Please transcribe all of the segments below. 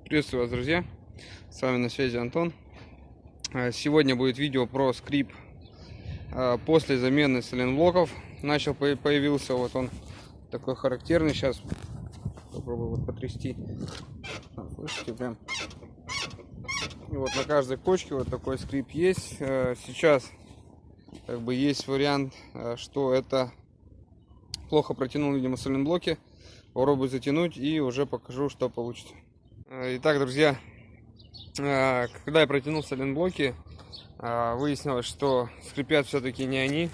Приветствую вас, друзья! С вами на связи Антон. Сегодня будет видео про скрип после замены сайлентблоков. Появился вот он такой характерный. Сейчас попробую вот потрясти. Слышите, прям. И вот на каждой кочке вот такой скрип есть. Сейчас как бы есть вариант, что это плохо протянул, видимо, сайлентблоки. Попробую затянуть и уже покажу, что получится. Итак, друзья, когда я протянул сайлентблоки, выяснилось, что скрипят все-таки не они.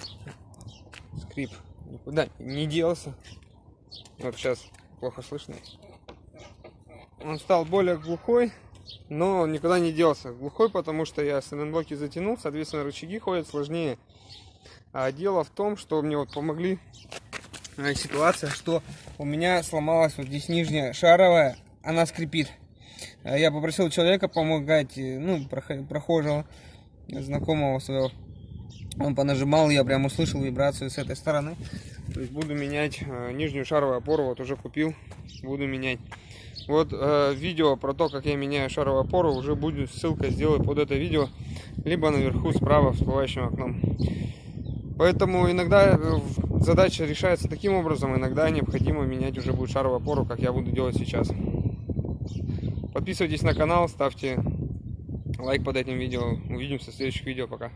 Скрип никуда не делся. Вот сейчас плохо слышно. Он стал более глухой, но он никуда не делся. Глухой, потому что я сайлентблоки затянул, соответственно, рычаги ходят сложнее. А дело в том, что мне вот помогли ситуация, что у меня сломалась вот здесь нижняя шаровая, она скрипит. Я попросил человека помогать, ну, прохожего, знакомого своего. Он понажимал, я прям услышал вибрацию с этой стороны. То есть буду менять нижнюю шаровую опору, вот уже купил, буду менять. Вот видео про то, как я меняю шаровую опору, уже будет ссылка, сделаю под это видео, либо наверху справа всплывающим окном. Поэтому иногда задача решается таким образом, иногда необходимо менять уже будет шаровую опору, как я буду делать сейчас. Подписывайтесь на канал, ставьте лайк под этим видео. Увидимся в следующих видео. Пока.